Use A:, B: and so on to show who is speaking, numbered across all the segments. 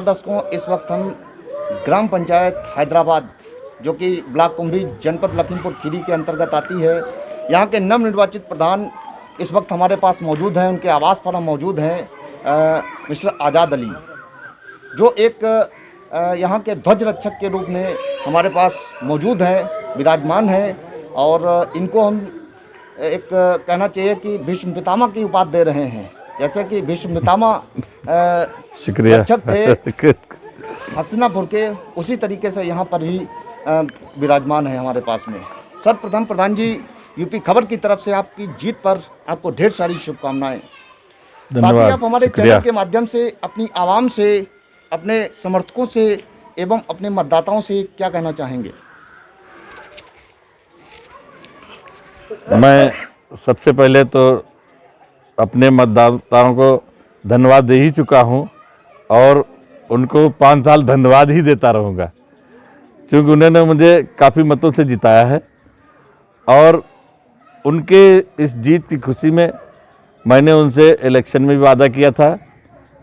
A: दर्शकों, इस वक्त हम ग्राम पंचायत हैदराबाद, जो कि ब्लॉक कुंभी, जनपद लखीमपुर खीरी के अंतर्गत आती है, यहाँ के नवनिर्वाचित प्रधान इस वक्त हमारे पास मौजूद हैं। उनके आवास पर हम मौजूद हैं। मिस्टर आज़ाद अली, जो एक यहाँ के ध्वज रक्षक के रूप में हमारे पास मौजूद हैं, विराजमान हैं, और इनको हम एक कहना चाहिए कि भीष्म पितामह की उपाधि दे रहे हैं। जैसे कि भीष्म पितामह रक्षक थे हस्तिनापुर के, उसी तरीके से यहाँ पर भी विराजमान है हमारे पास में। सर्वप्रथम प्रधान जी, यूपी खबर की तरफ से आपकी जीत पर आपको ढेर सारी शुभकामनाएं। साथ ही आप हमारे चैनल के माध्यम से अपनी आवाम से, अपने समर्थकों से एवं अपने मतदाताओं से क्या कहना चाहेंगे?
B: मैं सबसे पहले तो अपने मतदाताओं को धन्यवाद दे ही चुका हूं और उनको 5 साल धन्यवाद ही देता रहूँगा, क्योंकि उन्होंने मुझे काफ़ी मतों से जिताया है। और उनके इस जीत की खुशी में मैंने उनसे इलेक्शन में भी वादा किया था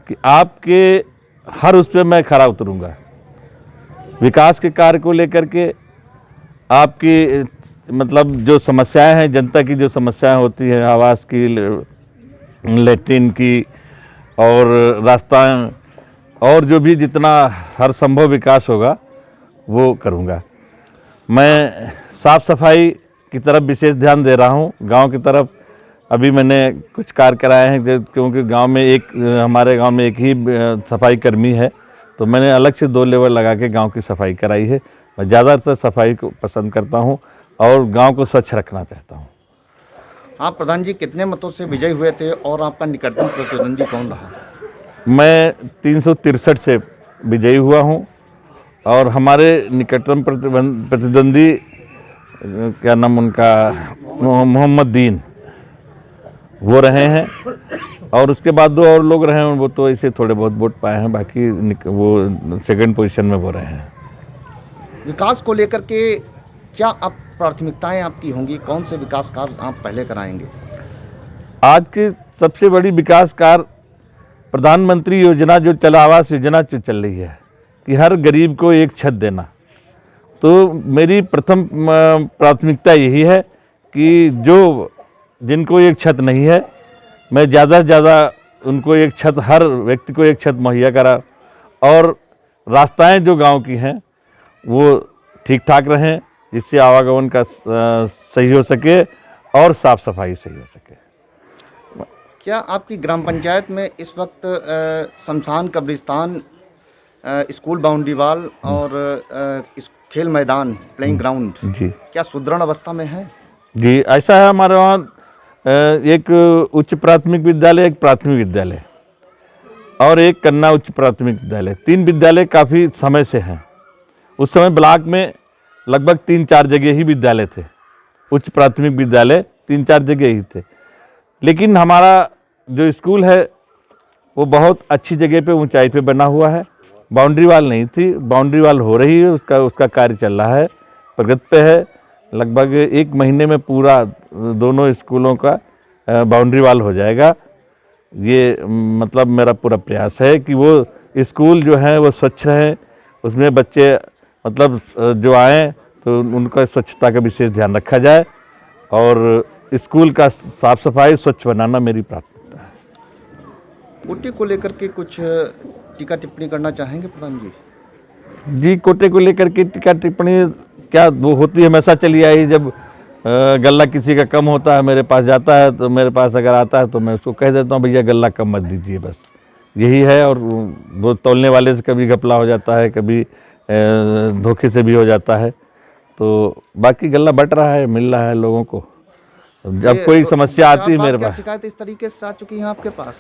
B: कि आपके हर उस पर मैं खरा उतरूँगा। विकास के कार्य को लेकर के आपकी मतलब जो समस्याएं हैं, जनता की जो समस्याएं होती हैं, आवास की, लेट्रिन की और रास्ता और जो भी जितना हर संभव विकास होगा वो करूँगा। मैं साफ़ सफाई की तरफ विशेष ध्यान दे रहा हूँ। गांव की तरफ अभी मैंने कुछ कार्य कराए हैं, क्योंकि गांव में हमारे गांव में एक ही सफाई कर्मी है, तो मैंने अलग से 2 लेवल लगा के गांव की सफाई कराई है। मैं ज़्यादातर सफाई को पसंद करता हहूं और गांव को स्वच्छ रखना चाहता हूं।
A: आप प्रधान जी कितने मतों से विजयी हुए थे और आपका निकटतम प्रतिद्वंदी कौन रहा?
B: मैं 363 से विजयी हुआ हूं और हमारे निकटतम प्रतिद्वंदी क्या नाम उनका, मोहम्मद दीन, वो रहे हैं। और उसके बाद 2 और लोग रहे हैं, वो तो ऐसे थोड़े बहुत वोट पाए हैं, बाकी वो सेकंड पोजीशन में वो रहे हैं।
A: विकास को लेकर के क्या आप प्राथमिकताएं आपकी होंगी? कौन से विकास कार्य आप पहले कराएंगे?
B: आज की सबसे बड़ी विकास कार्य प्रधानमंत्री योजना जो आवास योजना जो चल रही है कि हर गरीब को एक छत देना, तो मेरी प्रथम प्राथमिकता यही है कि जो जिनको एक छत नहीं है, मैं ज़्यादा से ज़्यादा उनको एक छत, हर व्यक्ति को एक छत मुहैया करा, और रास्ताएं जो गांव की हैं वो ठीक ठाक रहें, जिससे आवागमन का सही हो सके और साफ़ सफाई सही हो सके।
A: क्या आपकी ग्राम पंचायत में इस वक्त शमशान, कब्रिस्तान, स्कूल बाउंड्री वाल और इस खेल मैदान, प्लेइंग ग्राउंड
B: जी
A: क्या सुदृढ़ अवस्था में है?
B: जी, ऐसा है। हमारे वहाँ एक उच्च प्राथमिक विद्यालय, एक प्राथमिक विद्यालय और एक कन्या उच्च प्राथमिक विद्यालय, 3 विद्यालय काफ़ी समय से हैं। उस समय ब्लॉक में लगभग 3-4 जगह ही विद्यालय थे, उच्च प्राथमिक विद्यालय 3-4 जगह ही थे। लेकिन हमारा जो स्कूल है वो बहुत अच्छी जगह पे, ऊंचाई पे बना हुआ है। बाउंड्री वाल नहीं थी, बाउंड्री वाल हो रही है, उसका कार्य चल रहा है, प्रगति पे है। लगभग 1 महीने में पूरा दोनों स्कूलों का बाउंड्री वाल हो जाएगा। ये मतलब मेरा पूरा प्रयास है कि वो स्कूल जो है वो स्वच्छ रहे, उसमें बच्चे मतलब जो आए तो उनका स्वच्छता का विशेष ध्यान रखा जाए, और स्कूल का साफ सफाई, स्वच्छ बनाना मेरी प्राथमिकता है।
A: कोटे को लेकर के कुछ टीका टिप्पणी करना चाहेंगे प्रधान जी?
B: जी, कोटे को लेकर के टीका टिप्पणी क्या वो होती है, हमेशा चली आई। जब गल्ला किसी का कम होता है, मेरे पास जाता है, तो मेरे पास अगर आता है तो मैं उसको कह देता हूँ भैया गल्ला कम मत दीजिए, बस यही है। और वो तौलने वाले से कभी घपला हो जाता है, कभी धोखे से भी हो जाता है, तो बाकी गल्ला बट रहा है, मिल रहा है लोगों को। जब कोई समस्या आती है मेरे पास।
A: शिकायत इस तरीके से आ चुकी है आपके पास?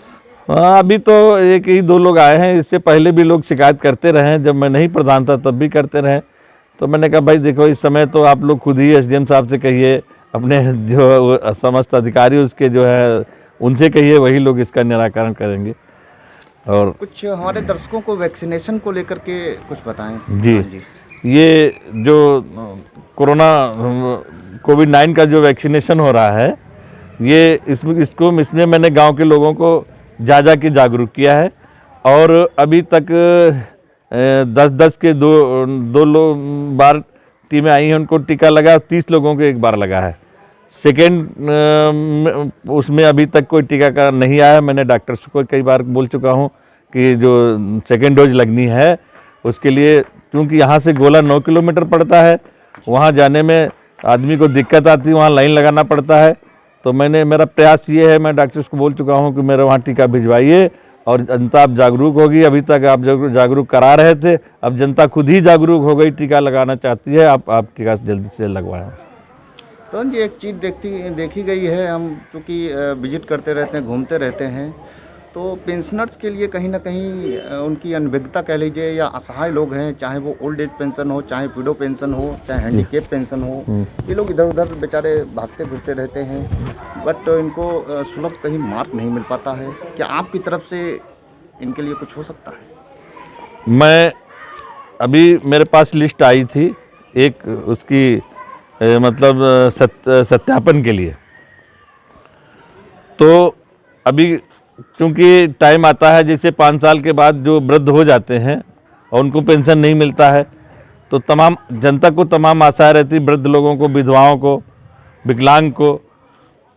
B: हाँ, अभी तो 1 ही 2 लोग आए हैं, इससे पहले भी लोग शिकायत करते रहे हैं। जब मैं नहीं प्रधान था तब भी करते रहे, तो मैंने कहा भाई देखो, इस समय तो आप लोग खुद ही एसडीएम साहब से कहिए, अपने जो समस्त अधिकारी उसके जो है उनसे कहिए, वही लोग इसका निराकरण करेंगे। और
A: कुछ हमारे दर्शकों को वैक्सीनेशन को लेकर के कुछ बताएं।
B: जी, ये जो कोविड-19 का जो वैक्सीनेशन हो रहा है, ये इसमें मैंने गांव के लोगों को जा के जागरूक किया है, और अभी तक 10-10 के दो बार टीमें आई हैं, उनको टीका लगा, 30 लोगों को एक बार लगा है। सेकेंड उसमें अभी तक कोई टीकाकरण नहीं आया। मैंने डॉक्टर्स को कई बार बोल चुका हूँ कि जो सेकेंड डोज लगनी है उसके लिए, क्योंकि यहाँ से गोला 9 किलोमीटर पड़ता है, वहाँ जाने में आदमी को दिक्कत आती है, वहाँ लाइन लगाना पड़ता है। तो मेरा प्रयास ये है, मैं डॉक्टर्स को बोल चुका हूँ कि मेरे वहाँ टीका भिजवाइए और जनता अब जागरूक होगी। अभी तक आप जागरूक करा रहे थे, अब जनता खुद ही जागरूक हो गई, टीका लगाना चाहती है। आप टीका जल्दी से लगवाएं।
A: प्रधान जी, एक चीज़ देखी गई है, हम चूँकि विजिट करते रहते हैं, घूमते रहते हैं, तो पेंशनर्स के लिए कहीं ना कहीं उनकी अनभिज्ञता कह लीजिए, या असहाय लोग हैं, चाहे वो ओल्ड एज पेंशन हो, चाहे विडो पेंशन हो, चाहे हैंडीकेप पेंशन हो, ये लोग इधर उधर बेचारे भागते फिरते रहते हैं, बट इनको सुलभ कहीं मार्ग नहीं मिल पाता है। क्या आपकी तरफ से इनके लिए कुछ हो सकता है?
B: मैं अभी मेरे पास लिस्ट आई थी एक उसकी मतलब सत्यापन के लिए, तो अभी क्योंकि टाइम आता है, जैसे 5 साल के बाद जो वृद्ध हो जाते हैं और उनको पेंशन नहीं मिलता है, तो तमाम जनता को तमाम आशा रहती, वृद्ध लोगों को, विधवाओं को, विकलांग को।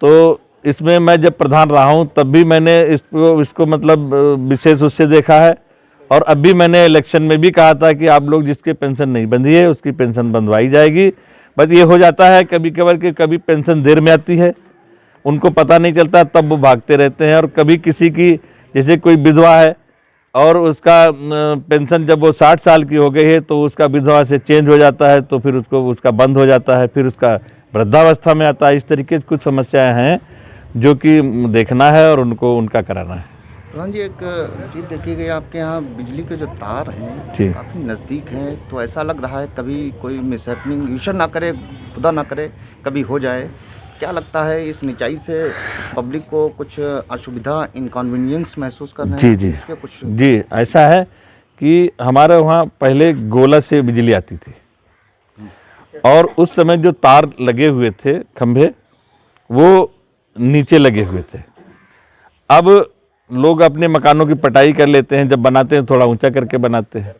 B: तो इसमें मैं जब प्रधान रहा हूँ तब भी मैंने इसको मतलब विशेष उससे देखा है, और अब भी मैंने इलेक्शन में भी कहा था कि आप लोग जिसके पेंशन नहीं बंधी है उसकी पेंशन बंधवाई जाएगी। बस ये हो जाता है कभी कभार कि कभी पेंशन देर में आती है, उनको पता नहीं चलता, तब वो भागते रहते हैं। और कभी किसी की, जैसे कोई विधवा है और उसका पेंशन जब वो 60 साल की हो गई है तो उसका विधवा से चेंज हो जाता है, तो फिर उसका बंद हो जाता है, फिर उसका वृद्धावस्था में आता है। इस तरीके से कुछ समस्याएं हैं जो कि देखना है और उनका कराना है।
A: प्रधान जी, एक चीज़ देखी गई, आपके यहाँ बिजली के जो तार हैं
B: जी।
A: काफ़ी नज़दीक हैं, तो ऐसा लग रहा है कभी कोई मिसहैपनिंग, ईश्वर ना करे, खुदा ना करे, कभी हो जाए। क्या लगता है इस निचाई से पब्लिक को कुछ असुविधा, इनकन्वीनियंस महसूस कर रहे
B: जी
A: हैं?
B: जी
A: इस पे कुछ
B: जी, ऐसा है कि हमारे वहाँ पहले गोला से बिजली आती थी, और उस समय जो तार लगे हुए थे खंभे, वो नीचे लगे हुए थे। अब लोग अपने मकानों की पटाई कर लेते हैं, जब बनाते हैं थोड़ा ऊंचा करके बनाते हैं,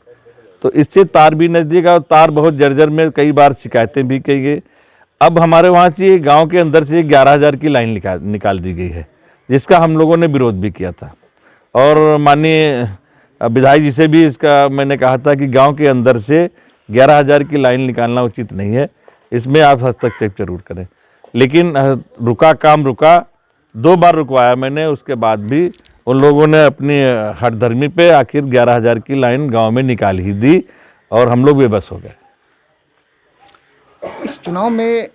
B: तो इससे तार भी नज़दीक, और तार बहुत जर्जर में, कई बार शिकायतें भी की गई। अब हमारे वहाँ से गांव के अंदर से 11,000 की लाइन निकाल दी गई है, जिसका हम लोगों ने विरोध भी किया था, और माननीय विधायक जी से भी इसका मैंने कहा था कि गांव के अंदर से 11,000 की लाइन निकालना उचित नहीं है, इसमें आप हस्तक्षेप जरूर करें। लेकिन काम रुका, 2 बार रुकवाया मैंने, उसके बाद भी उन लोगों ने अपनी हठधर्मी पे आखिर 11,000 की लाइन गांव में निकाल ही दी, और हम लोग बेबस हो गए।
A: इस चुनाव में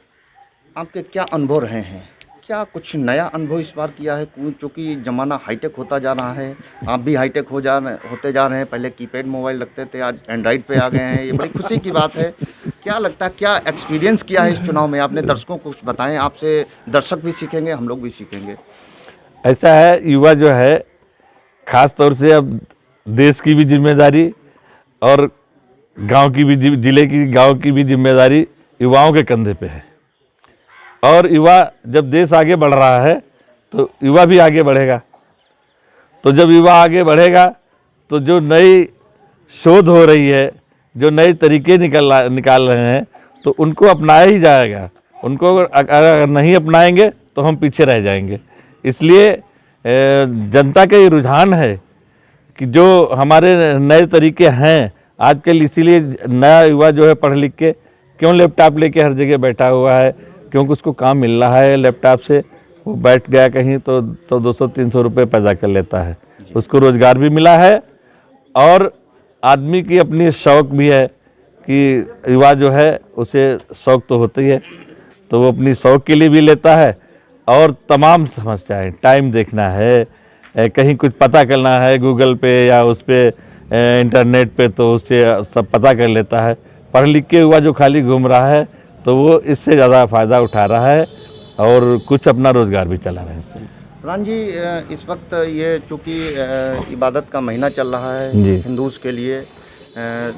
A: आपके क्या अनुभव रहे हैं? क्या कुछ नया अनुभव इस बार किया है? क्योंकि ज़माना हाईटेक होता जा रहा है, आप भी हाईटेक होते जा रहे हैं। पहले कीपैड मोबाइल रखते थे, आज एंड्रॉइड पे आ गए हैं, ये बड़ी खुशी की बात है। क्या लगता है, क्या एक्सपीरियंस किया है इस चुनाव में आपने? दर्शकों को कुछ बताएं, आपसे दर्शक भी सीखेंगे, हम लोग भी सीखेंगे।
B: ऐसा है, युवा जो है, खास तौर से अब देश की भी जिम्मेदारी और गांव की भी, गांव की भी जिम्मेदारी युवाओं के कंधे पे है। और युवा, जब देश आगे बढ़ रहा है तो युवा भी आगे बढ़ेगा। तो जब युवा आगे बढ़ेगा तो जो नई शोध हो रही है, जो नए तरीके निकाल रहे हैं, तो उनको अपनाया ही जाएगा। उनको अगर नहीं अपनाएंगे तो हम पीछे रह जाएंगे। इसलिए जनता का ये रुझान है कि जो हमारे नए तरीके हैं आजकल, इसीलिए नया युवा जो है पढ़ लिख के क्यों लैपटॉप लेके हर जगह बैठा हुआ है, क्योंकि उसको काम मिल रहा है लैपटॉप से। वो बैठ गया कहीं तो 200-300 रुपये पैदा कर लेता है, उसको रोज़गार भी मिला है, और आदमी की अपनी शौक़ भी है कि युवा जो है उसे शौक़ तो होता ही है, तो वो अपनी शौक़ के लिए भी लेता है। और तमाम समस्याएं, टाइम देखना है, कहीं कुछ पता करना है गूगल पे या उस पे इंटरनेट पे, तो उससे सब पता कर लेता है। पढ़ लिख के हुआ जो खाली घूम रहा है, तो वो इससे ज़्यादा फ़ायदा उठा रहा है और कुछ अपना रोज़गार भी चला रहा है इससे।
A: प्रधान जी, इस वक्त ये चूँकि इबादत का महीना चल रहा है हिंदूज़ के लिए,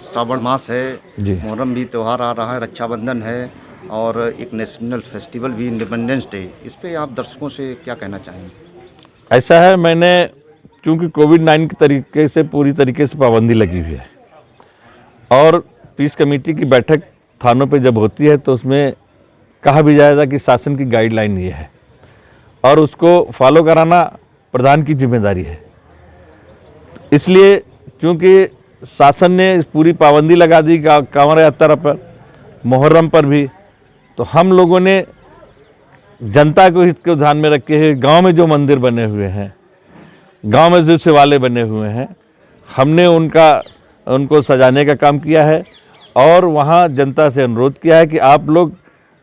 A: श्रावण मास है, मुहर्रम भी त्यौहार आ रहा है, रक्षाबंधन है, और एक नेशनल फेस्टिवल भी, इंडिपेंडेंस डे। इस पे आप दर्शकों से क्या कहना चाहेंगे?
B: ऐसा है, मैंने चूँकि कोविड-19 के तरीके से पूरी तरीके से पाबंदी लगी हुई है, और पीस कमेटी की बैठक थानों पे जब होती है तो उसमें कहा भी जाएगा कि शासन की गाइडलाइन ये है और उसको फॉलो कराना प्रधान की जिम्मेदारी है। इसलिए चूंकि शासन ने पूरी पाबंदी लगा दी कांवड़ यात्रा पर, मुहर्रम पर भी, तो हम लोगों ने जनता को हित को ध्यान में रखे गांव में जो मंदिर बने हुए हैं, गांव में जो शिवालय बने हुए हैं, हमने उनको सजाने का काम किया है और वहां जनता से अनुरोध किया है कि आप लोग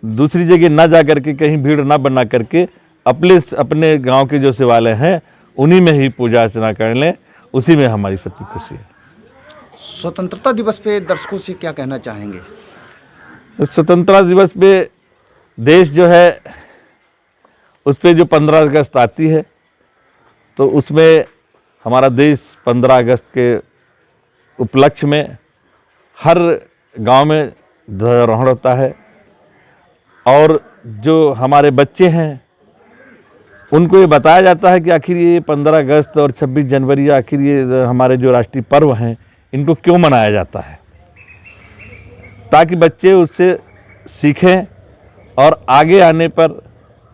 B: दूसरी जगह ना जा करके, कहीं भीड़ ना बना करके अपने गांव के जो शिवालय हैं उन्हीं में ही पूजा अर्चना कर लें, उसी में हमारी सबकी खुशी है।
A: स्वतंत्रता दिवस पे दर्शकों से क्या कहना चाहेंगे?
B: स्वतंत्रता दिवस पे देश जो है उस पर जो 15 अगस्त आती है तो उसमें हमारा देश 15 अगस्त के उपलक्ष्य में हर गांव में ध्वजारोहण होता है और जो हमारे बच्चे हैं उनको ये बताया जाता है कि आखिर ये 15 अगस्त और 26 जनवरी आखिर ये हमारे जो राष्ट्रीय पर्व हैं इनको क्यों मनाया जाता है, ताकि बच्चे उससे सीखें और आगे आने पर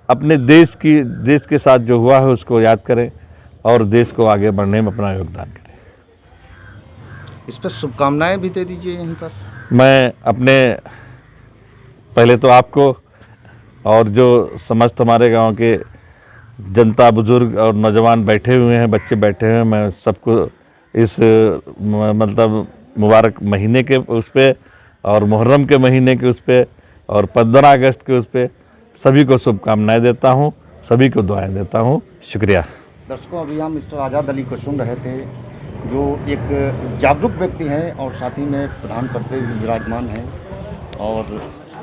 B: अपने देश के साथ जो हुआ है उसको याद करें और देश को आगे बढ़ने में अपना योगदान करें।
A: इस पर शुभकामनाएं भी दे दीजिए यहीं पर।
B: मैं अपने पहले तो आपको और जो समस्त हमारे गांव के जनता, बुजुर्ग और नौजवान बैठे हुए हैं, बच्चे बैठे हुए हैं, मैं सबको इस मतलब मुबारक महीने के उस पे और मुहर्रम के महीने के उस पे और 15 अगस्त के उस पे सभी को शुभकामनाएं देता हूं, सभी को दुआएं देता हूं। शुक्रिया।
A: दर्शकों, अभी हम मिस्टर आज़ाद अली को सुन रहे थे, जो एक जागरूक व्यक्ति हैं और साथ ही में प्रधान पद पे भी विराजमान हैं। और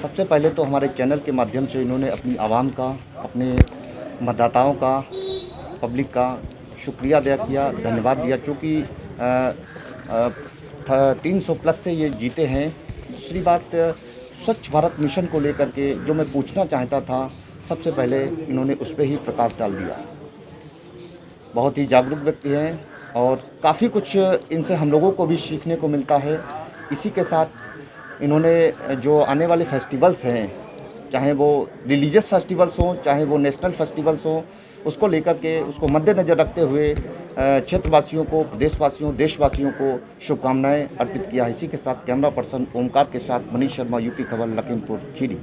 A: सबसे पहले तो हमारे चैनल के माध्यम से इन्होंने अपनी आवाम का, अपने मतदाताओं का, पब्लिक का शुक्रिया अदा किया, धन्यवाद दिया, क्योंकि 300 प्लस से ये जीते हैं। दूसरी बात, स्वच्छ भारत मिशन को लेकर के जो मैं पूछना चाहता था, सबसे पहले इन्होंने उस पर ही प्रकाश डाल दिया। बहुत ही जागरूक व्यक्ति हैं और काफ़ी कुछ इनसे हम लोगों को भी सीखने को मिलता है। इसी के साथ इन्होंने जो आने वाले फेस्टिवल्स हैं, चाहे वो रिलीजियस फेस्टिवल्स हों, चाहे वो नेशनल फेस्टिवल्स हों, उसको लेकर के, उसको मद्देनज़र रखते हुए क्षेत्रवासियों को, प्रदेशवासियों, देशवासियों को शुभकामनाएं अर्पित किया है। इसी के साथ कैमरा पर्सन ओमकार के साथ मनीष शर्मा, यूपी खबर, लखीमपुर खीरी।